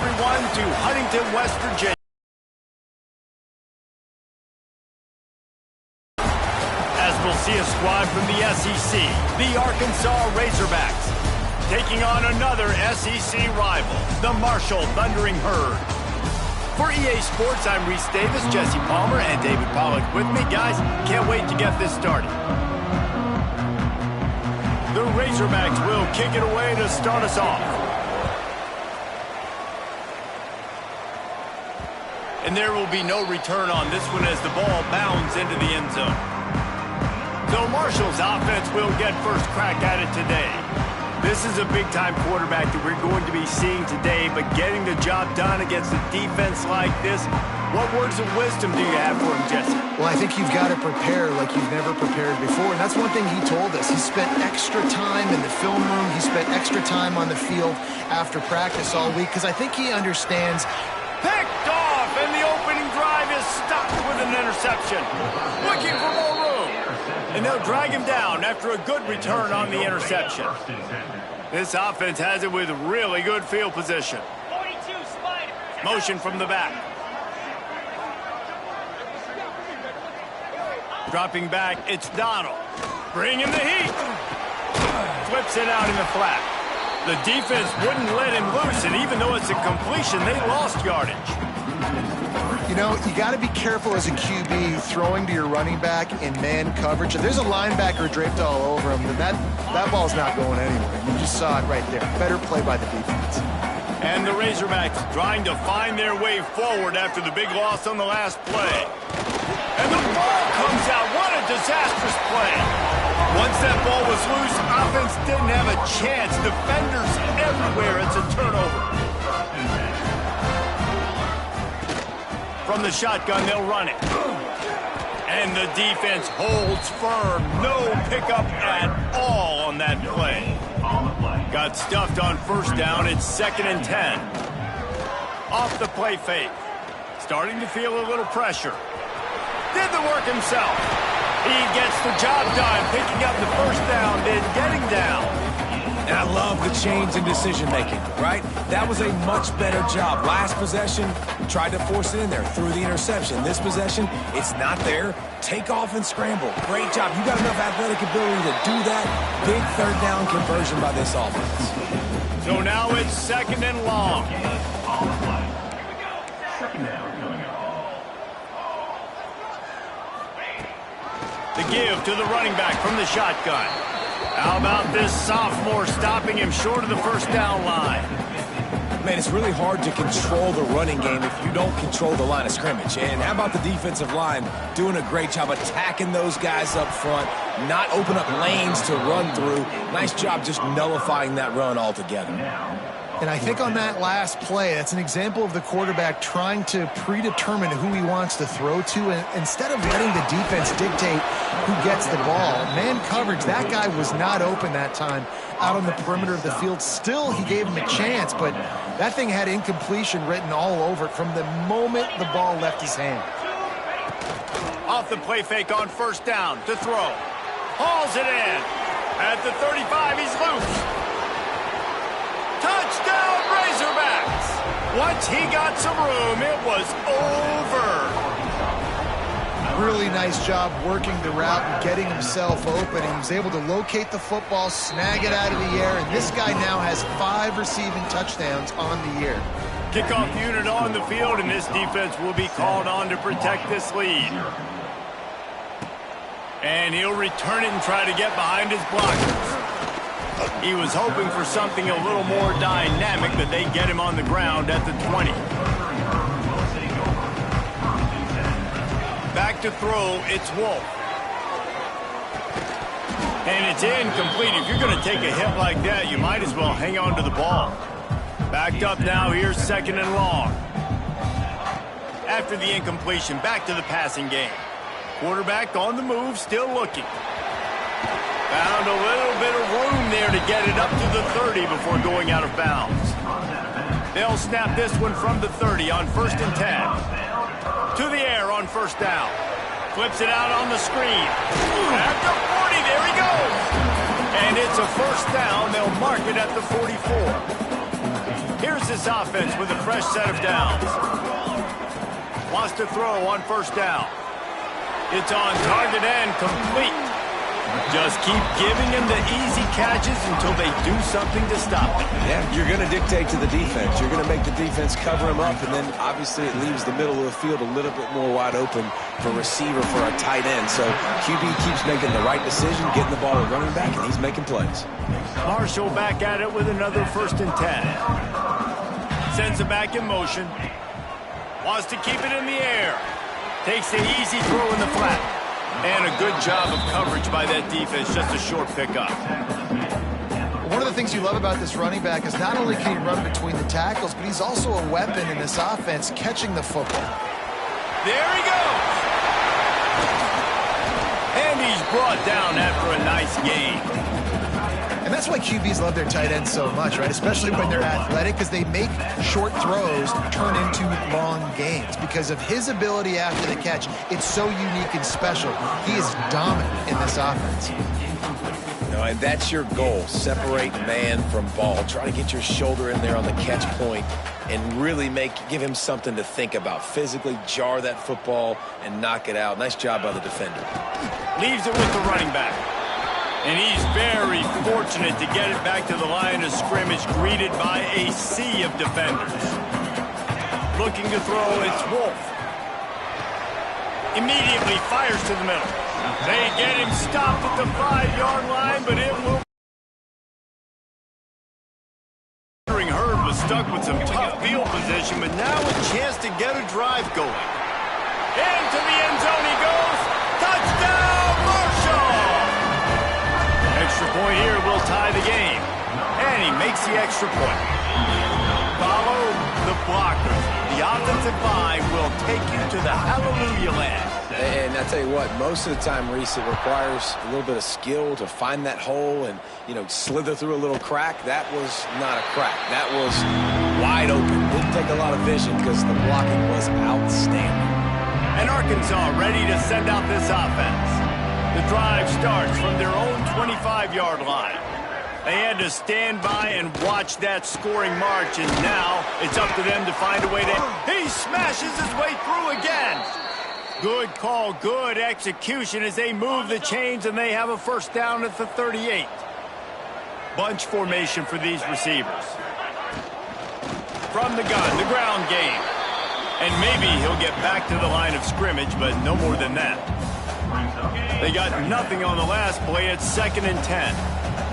everyone, to Huntington, West Virginia. As we'll see a squad from the SEC, the Arkansas Razorbacks, taking on another SEC rival, the Marshall Thundering Herd. For EA Sports, I'm Reese Davis, Jesse Palmer, and David Pollack with me. Guys, can't wait to get this started. The Razorbacks will kick it away to start us off. And there will be no return on this one as the ball bounds into the end zone. So Marshall's offense will get first crack at it today. This is a big-time quarterback that we're going to be seeing today, but getting the job done against a defense like this, what words of wisdom do you have for him, Jesse? Well, I think you've got to prepare like you've never prepared before, and that's one thing he told us. He spent extra time in the film room. He spent extra time on the field after practice all week, because I think he understands. Picked off, and the opening drive is stopped with an interception. Looking for more room. And they'll drag him down after a good return on the interception. This offense has it with really good field position. Motion from the back. Dropping back, it's Donald. Bringing the heat. Flips it out in the flat. The defense wouldn't let him loose, and even though it's a completion, they lost yardage. You know, you got to be careful as a QB throwing to your running back in man coverage. If there's a linebacker draped all over him, then that ball's not going anywhere. You just saw it right there. Better play by the defense. And the Razorbacks trying to find their way forward after the big loss on the last play. And the ball comes out. What a disastrous play. Once that ball was loose, offense didn't have a chance. Defenders everywhere. It's a turnover. From the shotgun, they'll run it. And the defense holds firm. No pickup at all on that play. Got stuffed on first down. It's 2nd and 10. Off the play fake. Starting to feel a little pressure. Did the work himself. He gets the job done, picking up the first down, then getting down. And I love the change in decision-making, right? That was a much better job. Last possession, tried to force it in there, threw the interception. This possession, it's not there. Take off and scramble. Great job. You got enough athletic ability to do that. Big third down conversion by this offense. So now it's 2nd and long. The give to the running back from the shotgun. How about this sophomore stopping him short of the first down line? Man, it's really hard to control the running game if you don't control the line of scrimmage. And how about the defensive line doing a great job attacking those guys up front, not open up lanes to run through. Nice job just nullifying that run altogether. And I think on that last play, that's an example of the quarterback trying to predetermine who he wants to throw to, and instead of letting the defense dictate who gets the ball. Man coverage, that guy was not open that time out on the perimeter of the field. Still, he gave him a chance, but that thing had incompletion written all over it from the moment the ball left his hand. Off the play fake on first down to throw. Hauls it in. At the 35, he's loose. Touchdown, Razorbacks! Once he got some room, it was over. Really nice job working the route and getting himself open. He was able to locate the football, snag it out of the air, and this guy now has 5 receiving touchdowns on the year. Kickoff unit on the field, and this defense will be called on to protect this lead. And he'll return it and try to get behind his blockers. He was hoping for something a little more dynamic, but they get him on the ground at the 20. Back to throw, it's Wolf. And it's incomplete. If you're going to take a hit like that, you might as well hang on to the ball. Backed up now, here's 2nd and long. After the incompletion, back to the passing game. Quarterback on the move, still looking. Found a little bit of room there to get it up to the 30 before going out of bounds. They'll snap this one from the 30 on 1st and 10. To the air on first down. Flips it out on the screen. At the 40, there he goes. And it's a first down. They'll mark it at the 44. Here's this offense with a fresh set of downs. Wants to throw on first down. It's on target and complete. Just keep giving them the easy catches until they do something to stop them. Yeah, you're going to dictate to the defense. You're going to make the defense cover them up, and then obviously it leaves the middle of the field a little bit more wide open for receiver for a tight end. So QB keeps making the right decision, getting the ball to running back, and he's making plays. Marshall back at it with another 1st and 10. Sends it back in motion. Wants to keep it in the air. Takes the easy throw in the flat. And a good job of coverage by that defense. Just a short pickup. One of the things you love about this running back is not only can he run between the tackles, but he's also a weapon in this offense catching the football. There he goes. And he's brought down after a nice gain. And that's why QBs love their tight ends so much, right? Especially when they're athletic, because they make short throws turn into long gains. Because of his ability after the catch, it's so unique and special. He is dominant in this offense. And that's your goal. Separate man from ball. Try to get your shoulder in there on the catch point and really give him something to think about. Physically jar that football and knock it out. Nice job by the defender. Leaves it with the running back. And he's very fortunate to get it back to the line of scrimmage, greeted by a sea of defenders. Looking to throw, it's Wolf. Immediately fires to the middle. They get him stopped at the 5-yard line, but it will. Hurd was stuck with some tough field position, but now a chance to get a drive going. Into the end zone he goes. Touchdown, Marshall! Extra point here will tie the game. And he makes the extra point. Follow the blockers. The offensive line will take you to the hallelujah land. And I tell you what, most of the time, Reese, it requires a little bit of skill to find that hole and, slither through a little crack. That was not a crack. That was wide open. Didn't take a lot of vision because the blocking was outstanding. And Arkansas ready to send out this offense. The drive starts from their own 25-yard line. They had to stand by and watch that scoring march, and now it's up to them to find a way to... He smashes his way through again. Good call, good execution as they move the chains, and they have a first down at the 38. Bunch formation for these receivers. From the gun, the ground game. And maybe he'll get back to the line of scrimmage, but no more than that. They got nothing on the last play. It's 2nd and 10.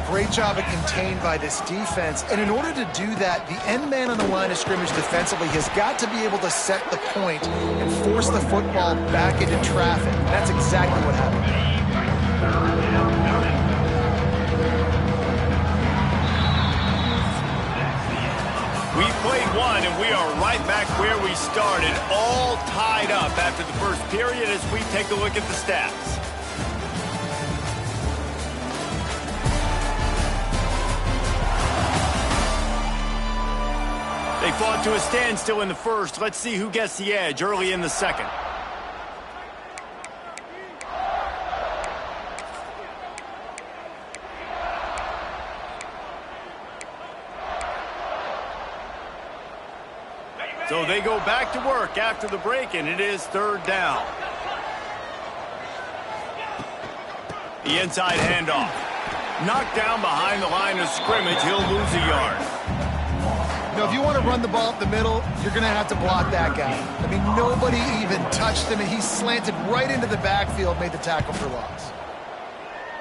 Great job of contained by this defense. And in order to do that, the end man on the line of scrimmage defensively has got to be able to set the point and force the football back into traffic. That's exactly what happened. We played one, and we are right back where we started, all tied up after the first period as we take a look at the stats. They fought to a standstill in the first. Let's see who gets the edge early in the second. So they go back to work after the break, and it is 3rd down. The inside handoff. Knocked down behind the line of scrimmage. He'll lose a yard. If you want to run the ball up the middle, you're going to have to block that guy. I mean, nobody even touched him, and he slanted right into the backfield, made the tackle for loss.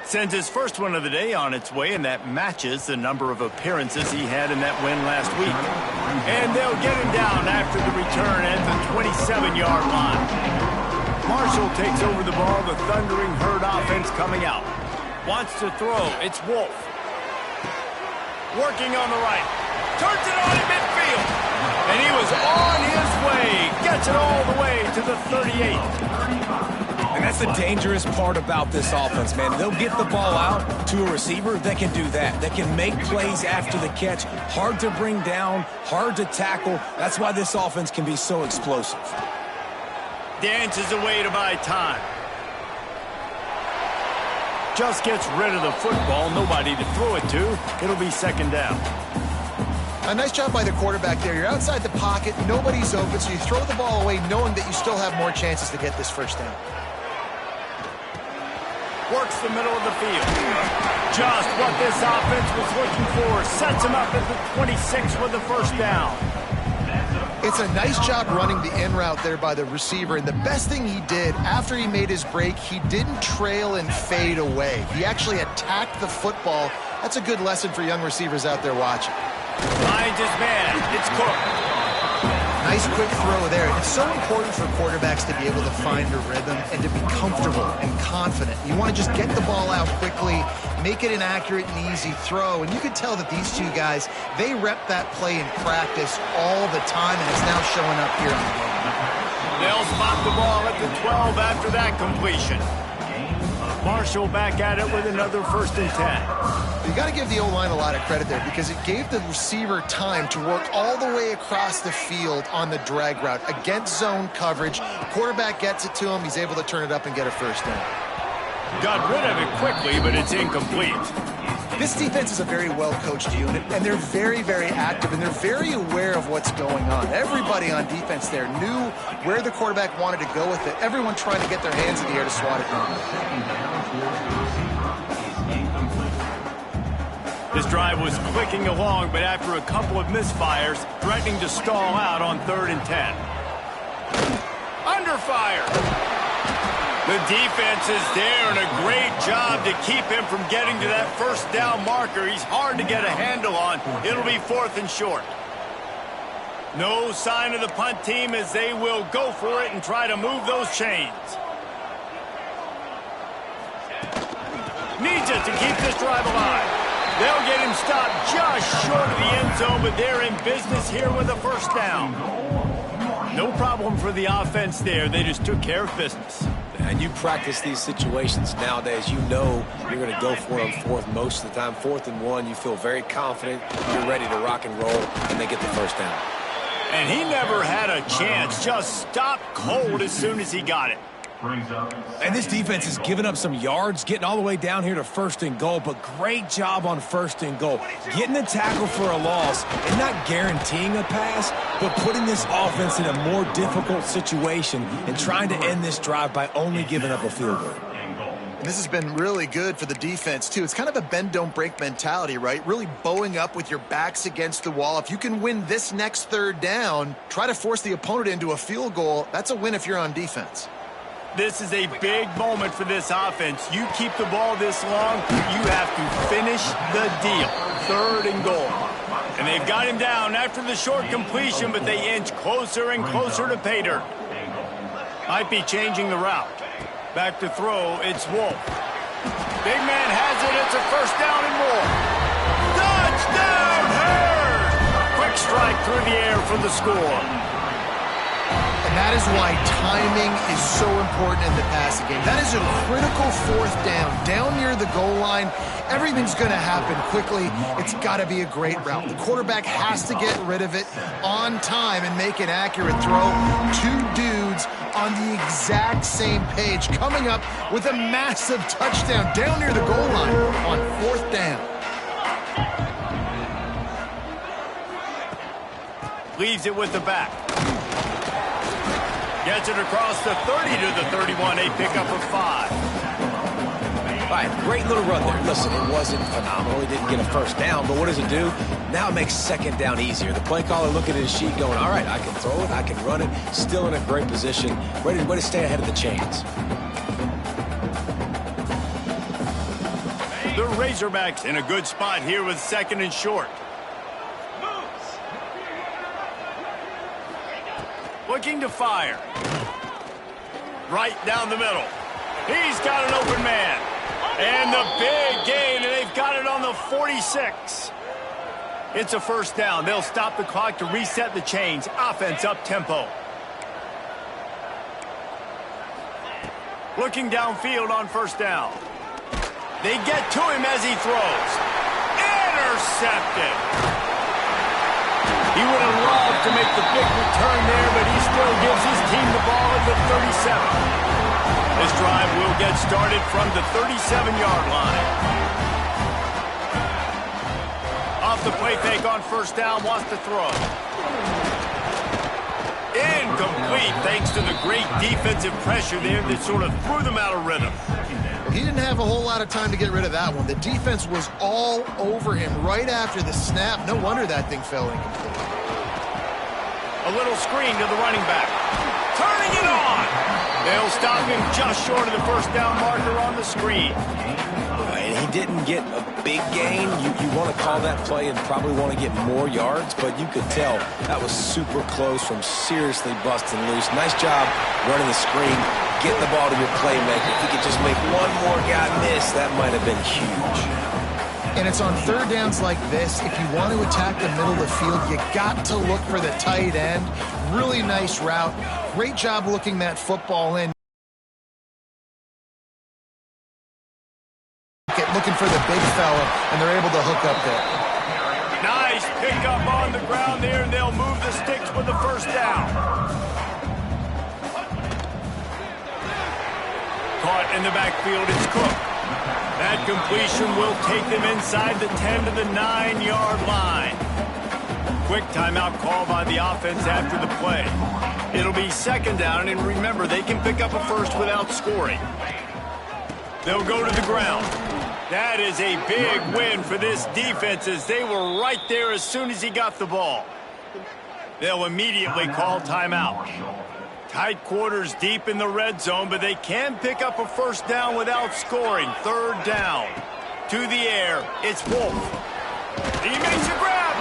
Sends his first one of the day on its way, and that matches the number of appearances he had in that win last week. And they'll get him down after the return at the 27-yard line. Marshall takes over the ball, the thundering Herd offense coming out. Wants to throw, it's Wolf. Working on the right. Turns it on in midfield. And he was on his way. Gets it all the way to the 38. And that's the dangerous part about this offense, man. They'll get the ball out to a receiver that can do that. That can make plays after the catch. Hard to bring down, hard to tackle. That's why this offense can be so explosive. Dances away to buy time. Just gets rid of the football. Nobody to throw it to. It'll be 2nd down. A nice job by the quarterback there. You're outside the pocket, nobody's open, so you throw the ball away knowing that you still have more chances to get this first down. Works the middle of the field. Just what this offense was looking for. Sets him up at the 26 with the first down. It's a nice job running the in route there by the receiver, and the best thing he did after he made his break, he didn't trail and fade away. He actually attacked the football. That's a good lesson for young receivers out there watching. Finds his man. It's Cook. Nice quick throw there. It's so important for quarterbacks to be able to find a rhythm and to be comfortable and confident. You want to just get the ball out quickly, make it an accurate and easy throw. And you can tell that these two guys, they rep that play in practice all the time, and it's now showing up here on the game. They'll spot the ball at the 12 after that completion. Marshall back at it with another 1st and 10. You got to give the O-line a lot of credit there because it gave the receiver time to work all the way across the field on the drag route against zone coverage. Quarterback gets it to him. He's able to turn it up and get a first down. Got rid of it quickly, but it's incomplete. This defense is a very well-coached unit, and they're very, very active, and they're very aware of what's going on. Everybody on defense there knew where the quarterback wanted to go with it. Everyone trying to get their hands in the air to swat it down. This drive was clicking along, but after a couple of misfires, threatening to stall out on 3rd and 10. Under fire! The defense is there, and a great job to keep him from getting to that first down marker. He's hard to get a handle on. It'll be 4th and short. No sign of the punt team as they will go for it and try to move those chains. Needs it to keep this drive alive. They'll get him stopped just short of the end zone, but they're in business here with a first down. No problem for the offense there. They just took care of business. And you practice these situations nowadays. You know you're going to go for it on 4th most of the time. 4th and 1, you feel very confident. You're ready to rock and roll, and they get the first down. And he never had a chance. Just stopped cold as soon as he got it. And this defense has given up some yards, getting all the way down here to 1st and goal, but great job on 1st and goal. Getting the tackle for a loss and not guaranteeing a pass, but putting this offense in a more difficult situation and trying to end this drive by only giving up a field goal. And this has been really good for the defense, too. It's kind of a bend-don't-break mentality, right? Really bowing up with your backs against the wall. If you can win this next 3rd down, try to force the opponent into a field goal. That's a win if you're on defense. This is a big moment for this offense. You keep the ball this long, you have to finish the deal. 3rd and goal. And they've got him down after the short completion, but they inch closer and closer to pay dirt. Might be changing the route. Back to throw, it's Wolf. Big man has it, it's a first down and more. Touchdown, Herd! Quick strike through the air for the score. And that is why timing is so important in the passing game. That is a critical 4th down. Down near the goal line, everything's going to happen quickly. It's got to be a great route. The quarterback has to get rid of it on time and make an accurate throw. 2 dudes on the exact same page, coming up with a massive touchdown down near the goal line on 4th down. Leaves it with the back. Gets it across the 30 to the 31, a pickup of 5. All right, great little run there. Listen, it wasn't phenomenal. He didn't get a first down, but what does it do? Now it makes 2nd down easier. The play caller looking at his sheet going, all right, I can throw it, I can run it, still in a great position, ready to stay ahead of the chains. The Razorbacks in a good spot here with 2nd and short. Looking to fire. Right down the middle. He's got an open man. And the big gain, and they've got it on the 46. It's a first down. They'll stop the clock to reset the chains. Offense up tempo. Looking downfield on first down. They get to him as he throws. Intercepted. He would have loved to make the big return there, but he still gives his team the ball at the 37. This drive will get started from the 37-yard line. off the play fake on first down, wants to throw. Incomplete thanks to the great defensive pressure there that sort of threw them out of rhythm. He didn't have a whole lot of time to get rid of that one. The defense was all over him right after the snap. No wonder that thing fell incomplete. A little screen to the running back. Turning it on. They'll stop him just short of the first down marker on the screen. And he didn't get a big gain. You want to call that play and probably want to get more yards, but you could tell that was super close from seriously busting loose. Nice job running the screen, getting the ball to your playmaker. If he could just make one more guy miss, that might have been huge. And it's on third downs like this. If you want to attack the middle of the field, you got to look for the tight end. Really nice route. Great job looking that football in. Looking for the big fella, and they're able to hook up there. Nice pickup on the ground there, and they'll move the sticks with the first down. Caught in the backfield, it's Cook. That completion will take them inside the 10 to the 9-yard line. Quick timeout call by the offense after the play. It'll be second down, and remember, they can pick up a first without scoring. They'll go to the ground. That is a big win for this defense as they were right there as soon as he got the ball. They'll immediately call timeout. Tight quarters deep in the red zone, but they can pick up a first down without scoring. Third down. To the air, it's Wolf. He makes a grab,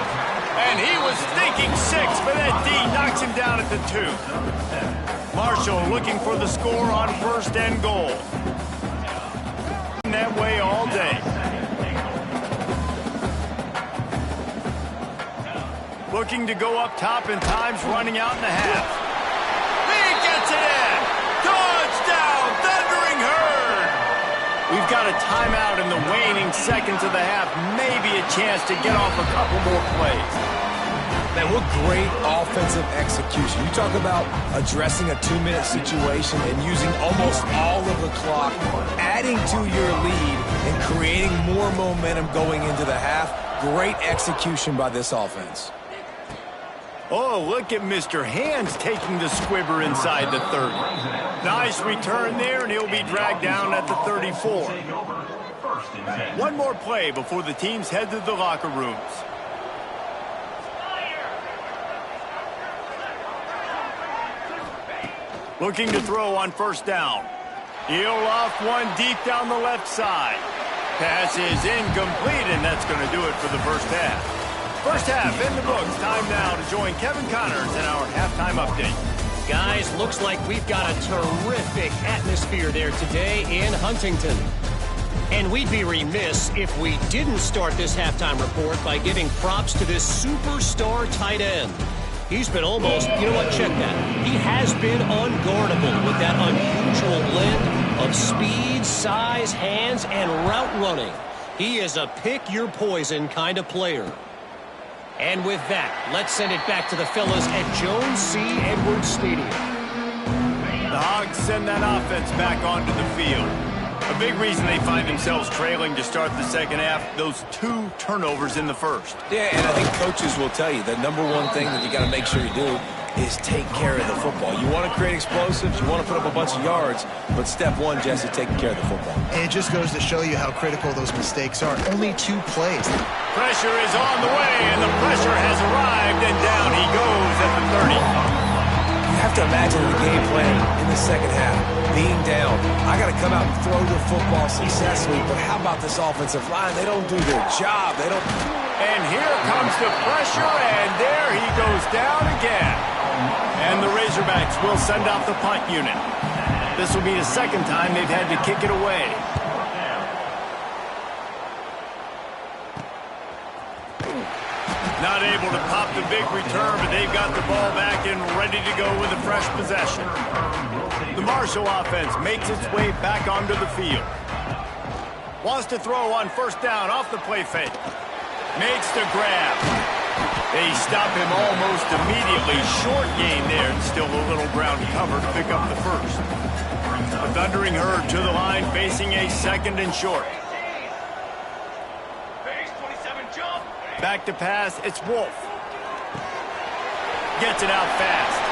and he was thinking 6, but that D knocks him down at the 2. Marshall looking for the score on first and goal. That way all day. Looking to go up top, and time's running out in the half. He gets it in. Touchdown, Thundering Herd. We've got a timeout in the waning seconds of the half. Maybe a chance to get off a couple more plays. Man, what great offensive execution. You talk about addressing a 2-minute situation and using almost all of the clock, adding to your lead and creating more momentum going into the half. Great execution by this offense. Oh, look at Mr. Hands taking the squibber inside the 30. Nice return there, and he'll be dragged down at the 34. One more play before the teams head to the locker rooms. Looking to throw on first down. He'll off one deep down the left side. Pass is incomplete, and that's going to do it for the first half. First half in the books. Time now to join Kevin Connors in our halftime update. Guys, looks like we've got a terrific atmosphere there today in Huntington. And we'd be remiss if we didn't start this halftime report by giving props to this superstar tight end. He's been almost, you know what, check that. He has been unguardable with that unusual blend of speed, size, hands, and route running. He is a pick-your-poison kind of player. And with that, let's send it back to the fellas at Jones C. Edwards Stadium. The Hogs send that offense back onto the field. A big reason they find themselves trailing to start the second half, those 2 turnovers in the first. Yeah, and I think coaches will tell you the number one thing that you got to make sure you do is take care of the football. You want to create explosives, you want to put up a bunch of yards, but step one, Jesse, taking care of the football. And it just goes to show you how critical those mistakes are. Only 2 plays. Pressure is on the way, and the pressure has arrived, and down he goes at the 30. You have to imagine the game plan in the second half, being down. I got to come out and throw the football successfully, but how about this offensive line? They don't do their job. They don't. And here comes the pressure, and there he goes down again. And the Razorbacks will send out the punt unit. This will be the second time they've had to kick it away. Not able to pop the big return, but they've got the ball back and ready to go with a fresh possession. The Marshall offense makes its way back onto the field. Wants to throw on first down off the play fake. Makes the grab. They stop him almost immediately. Short gain there, and still a little ground cover to pick up the first. The Thundering Herd to the line, facing a second and short. Back to pass, it's Wolf. Gets it out fast.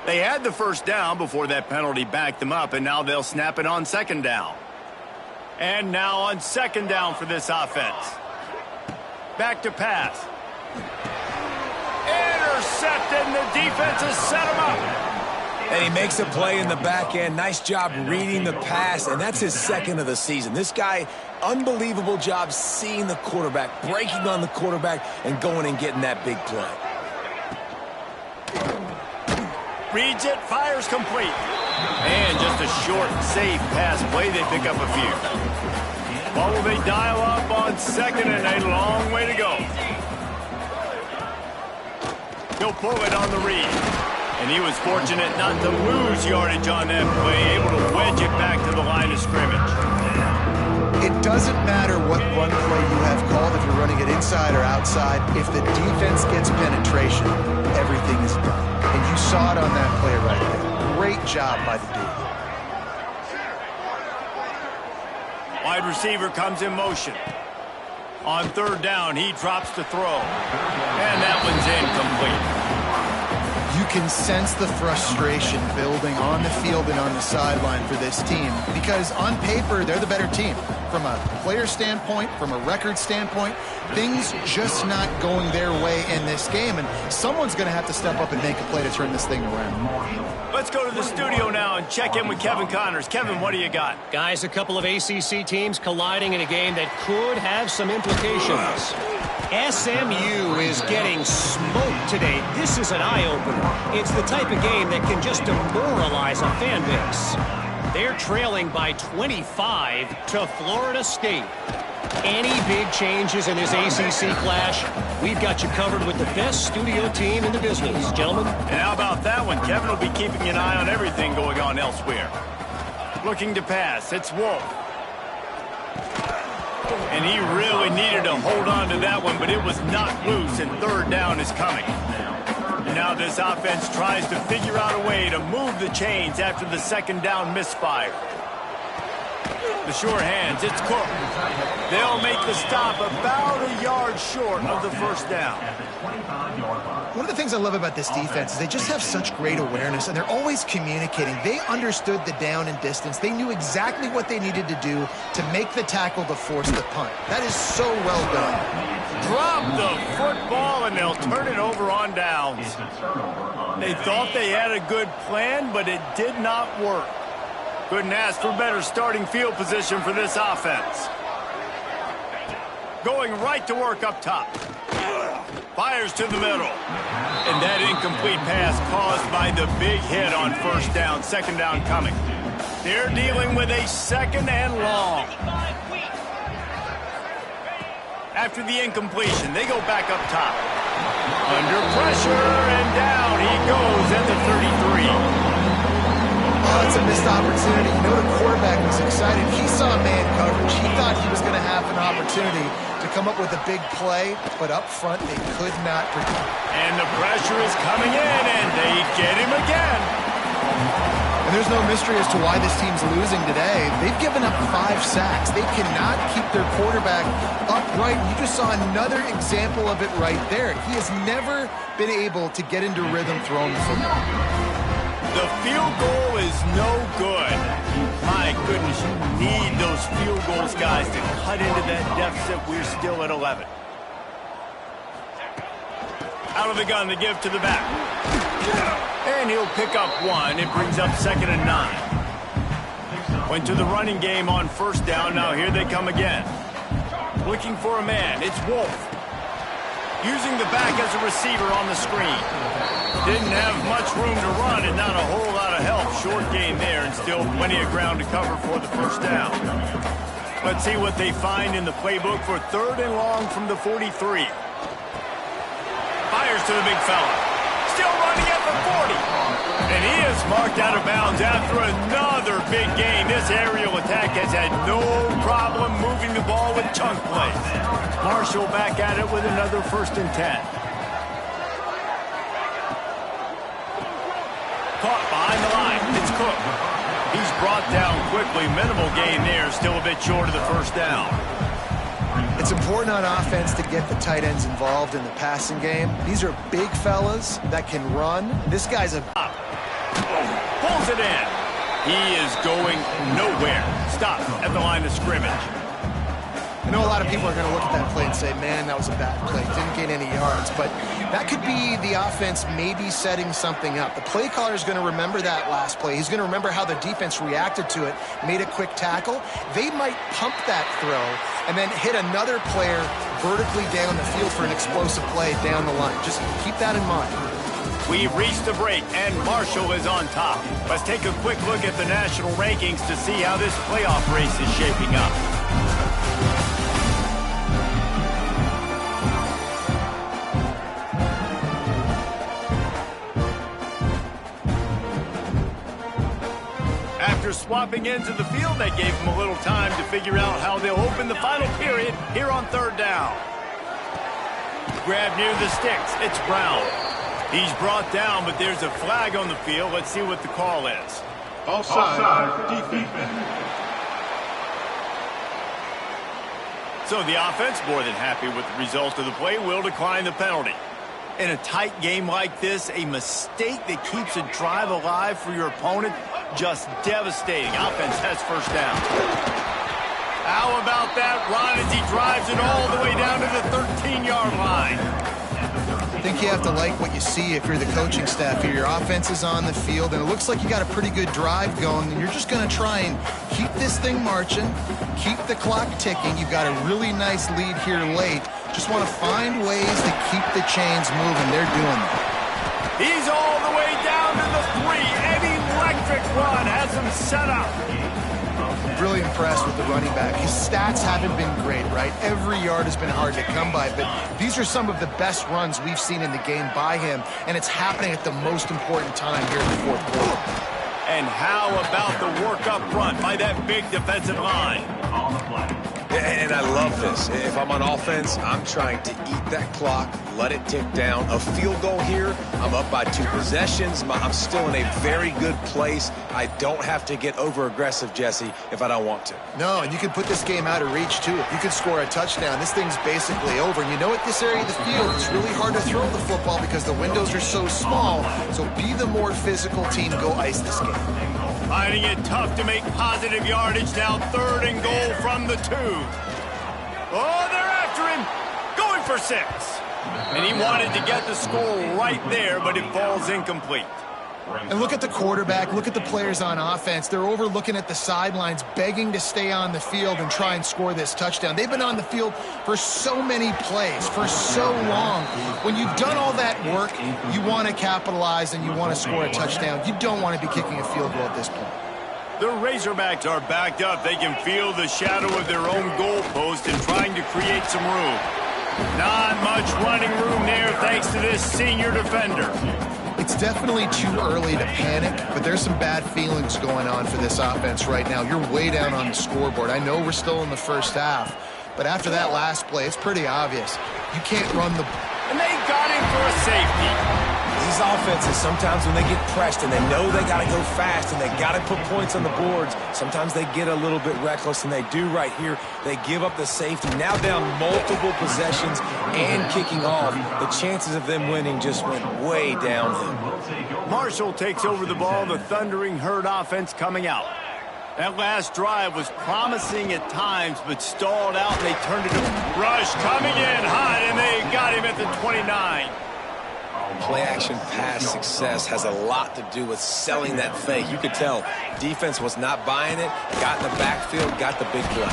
They had the first down before that penalty backed them up, and now they'll snap it on second down. And now on second down for this offense. Back to pass. Intercepted, and the defense has set him up. And he makes a play in the back end. Nice job reading the pass, and that's his second of the season. This guy, unbelievable job seeing the quarterback, breaking on the quarterback, and going and getting that big play. Reads it, fires complete. And just a short, safe pass play. They pick up a few. What will they dial up on second, and a long way to go. He'll pull it on the read. And he was fortunate not to lose yardage on that play, able to wedge it back to the line of scrimmage. It doesn't matter what run play you have called, if you're running it inside or outside. If the defense gets penetration, everything is done. And you saw it on that play right there. Great job by the dude. Wide receiver comes in motion. On third down, he drops to throw. And that one's incomplete. You can sense the frustration building on the field and on the sideline for this team because on paper, they're the better team. From a player standpoint, from a record standpoint, things just not going their way in this game, and someone's going to have to step up and make a play to turn this thing around. Let's go to the studio now and check in with Kevin Connors. Kevin, what do you got? Guys, a couple of ACC teams colliding in a game that could have some implications. SMU is getting smoked today. This is an eye-opener. It's the type of game that can just demoralize a fan base. They're trailing by 25 to Florida State. Any big changes in this ACC clash, we've got you covered with the best studio team in the business, gentlemen. And how about that one? Kevin will be keeping an eye on everything going on elsewhere. Looking to pass, it's Wolf. And he really needed to hold on to that one, but it was knocked loose, and third down is coming. And now this offense tries to figure out a way to move the chains after the second down misfire. The sure hands, it's Cook. They'll make the stop about a yard short of the first down. One of the things I love about this defense is they just have such great awareness, and they're always communicating. They understood the down and distance. They knew exactly what they needed to do to make the tackle to force the punt. That is so well done. Drop the football, and they'll turn it over on downs. They thought they had a good plan, but it did not work. Couldn't ask for better starting field position for this offense. Going right to work up top. Fires to the middle. And that incomplete pass caused by the big hit on first down. Second down coming. They're dealing with a second and long. After the incompletion, they go back up top. Under pressure, and down he goes at the 33. Oh, it's a missed opportunity. You know the quarterback was excited. He saw man coverage. He thought he was going to have an opportunity to come up with a big play, but up front they could not protect. And the pressure is coming in, and they get him again. And there's no mystery as to why this team's losing today. They've given up 5 sacks. They cannot keep their quarterback upright. You just saw another example of it right there. He has never been able to get into rhythm throwing the football. The field goal is no good. My goodness, you need those field goals, guys, to cut into that deficit. We're still at 11. Out of the gun to give to the back. And he'll pick up one. It brings up second and 9. Went to the running game on first down. Now here they come again. Looking for a man. It's Wolf. Using the back as a receiver on the screen. Didn't have much room to run and not a whole lot of help. Short gain there and still plenty of ground to cover for the first down. Let's see what they find in the playbook for third and long from the 43. Fires to the big fella. Still running at the 40. And he is marked out of bounds after another big gain. This aerial attack has had no problem moving the ball with chunk plays. Marshall back at it with another first and 10. Cook. He's brought down quickly. Minimal gain there. Still a bit short of the first down. It's important on offense to get the tight ends involved in the passing game. These are big fellas that can run. This guy's a... Pulls it in. He is going nowhere. Stop at the line of scrimmage. I know a lot of people are going to look at that play and say, man, that was a bad play. Didn't gain any yards. But that could be the offense maybe setting something up. The play caller is going to remember that last play. He's going to remember how the defense reacted to it, made a quick tackle. They might pump that throw and then hit another player vertically down the field for an explosive play down the line. Just keep that in mind. We've reached the break, and Marshall is on top. Let's take a quick look at the national rankings to see how this playoff race is shaping up. After swapping ends of the field, that gave them a little time to figure out how they'll open the final period here on third down. Grab near the sticks. It's Brown. He's brought down, but there's a flag on the field. Let's see what the call is. Offside, defense. So the offense, more than happy with the result of the play, will decline the penalty. In a tight game like this, a mistake that keeps a drive alive for your opponent, just devastating. Offense has first down. How about that run as he drives it all the way down to the 13-yard line? I think you have to like what you see if you're the coaching staff here. Your offense is on the field, and it looks like you got a pretty good drive going, and you're just going to try and keep this thing marching, keep the clock ticking. You've got a really nice lead here late. Just want to find ways to keep the chains moving. They're doing that. He's all the way down to the 3. An electric run has him set up. Really impressed with the running back. His stats haven't been great, right? Every yard has been hard to come by, but these are some of the best runs we've seen in the game by him, and it's happening at the most important time here in the fourth quarter. And how about the work up front by that big defensive line? And I love this. If I'm on offense, I'm trying to eat that clock, let it tick down. A field goal here, I'm up by 2 possessions. I'm still in a very good place. I don't have to get over-aggressive, Jesse, if I don't want to. No, and you can put this game out of reach, too. If you could score a touchdown, this thing's basically over. And you know, at this area of the field, it's really hard to throw the football because the windows are so small. So be the more physical team. Go ice this game. Finding it tough to make positive yardage now. 3rd and goal from the 2. Oh, they're after him. Going for 6. And he wanted to get the score right there, but it falls incomplete. And look at the quarterback. Look at the players on offense. They're over looking at the sidelines, begging to stay on the field and try and score this touchdown. They've been on the field for so many plays, for so long. When you've done all that work, you want to capitalize and you want to score a touchdown. You don't want to be kicking a field goal at this point. The Razorbacks are backed up. They can feel the shadow of their own goalpost and trying to create some room. Not much running room there thanks to this senior defender. It's definitely too early to panic, but there's some bad feelings going on for this offense right now. You're way down on the scoreboard. I know we're still in the first half, but after that last play, it's pretty obvious. You can't run the... And they got him for a safety. These offenses, sometimes when they get pressed and they know they got to go fast and they got to put points on the boards, sometimes they get a little bit reckless, and they do right here. They give up the safety. Now down multiple possessions and kicking off. The chances of them winning just went way downhill. Marshall takes over the ball. The Thundering Herd offense coming out. That last drive was promising at times, but stalled out, and they turned it to rush coming in hot, and they got him at the 29. Play-action pass success has a lot to do with selling that fake. You could tell defense was not buying it, got in the backfield, got the big play.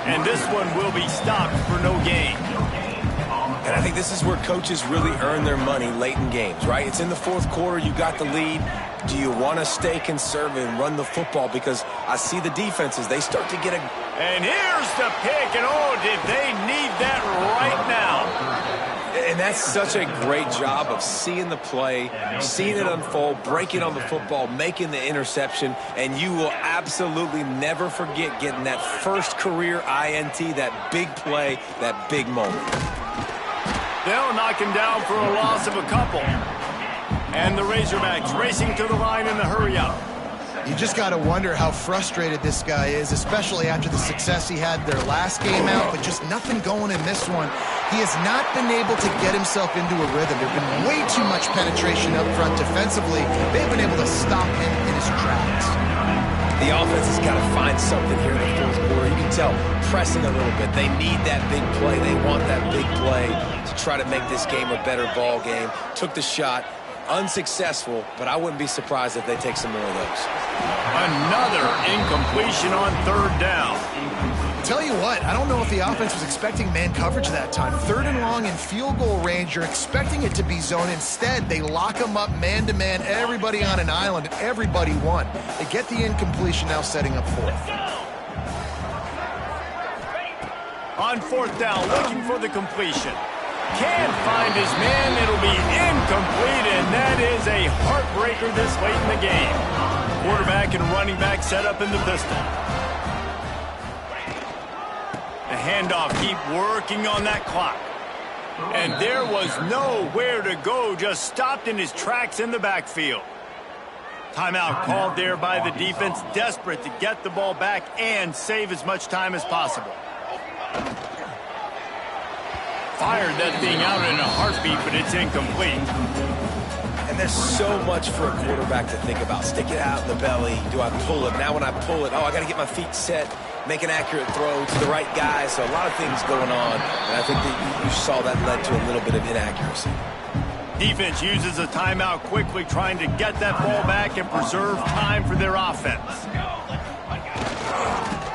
And this one will be stopped for no gain. And I think this is where coaches really earn their money late in games, right? It's in the fourth quarter, you got the lead. Do you want to stay conservative and run the football? Because I see the defenses, they start to get a... And here's the pick, and oh, did they need that right now. And that's such a great job of seeing the play, seeing it unfold, breaking on the football, making the interception, and you will absolutely never forget getting that first career INT, that big play, that big moment. They'll knock him down for a loss of a couple. And the Razorbacks racing to the line in the hurry-up. You just got to wonder how frustrated this guy is, especially after the success he had their last game out, but just nothing going in this one. He has not been able to get himself into a rhythm. There's been way too much penetration up front defensively. They've been able to stop him in his tracks. The offense has got to find something here in the fourth quarter. You can tell, pressing a little bit. They need that big play. They want that big play to try to make this game a better ball game. Took the shot. Unsuccessful, but I wouldn't be surprised if they take some more of those. Another incompletion on third down. Tell you what, I don't know if the offense was expecting man coverage that time. Third and long in field goal range, you're expecting it to be zone. Instead, they lock them up man-to-man, everybody on an island, and everybody won. They get the incompletion, now setting up fourth. On fourth down, looking for the completion. Can't find his man. It'll be incomplete, and that is a heartbreaker this late in the game. Quarterback and running back set up in the pistol. The handoff, keep working on that clock. And there was nowhere to go, just stopped in his tracks in the backfield. Timeout called there by the defense, desperate to get the ball back and save as much time as possible. Fired that thing out in a heartbeat, but it's incomplete. And there's so much for a quarterback to think about. Stick it out in the belly. Do I pull it? Now when I pull it, I got to get my feet set, make an accurate throw to the right guy. So a lot of things going on, and I think that you saw that led to a little bit of inaccuracy. Defense uses a timeout quickly, trying to get that ball back and preserve time for their offense.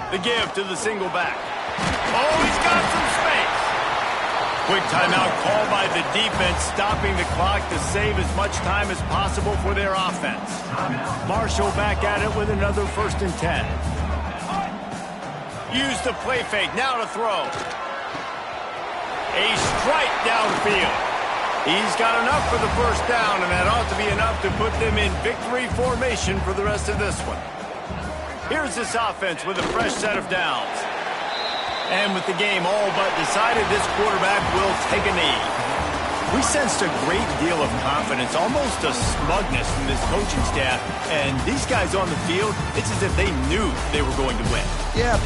The give to the single back. Oh, he's got some space. Quick timeout called by the defense, stopping the clock to save as much time as possible for their offense. Marshall back at it with another 1st and 10. Use the play fake, now to throw. A strike downfield. He's got enough for the first down, and that ought to be enough to put them in victory formation for the rest of this one. Here's this offense with a fresh set of downs. And with the game all but decided, this quarterback will take a knee. We sensed a great deal of confidence, almost a smugness from this coaching staff. And these guys on the field, it's as if they knew they were going to win. Yeah.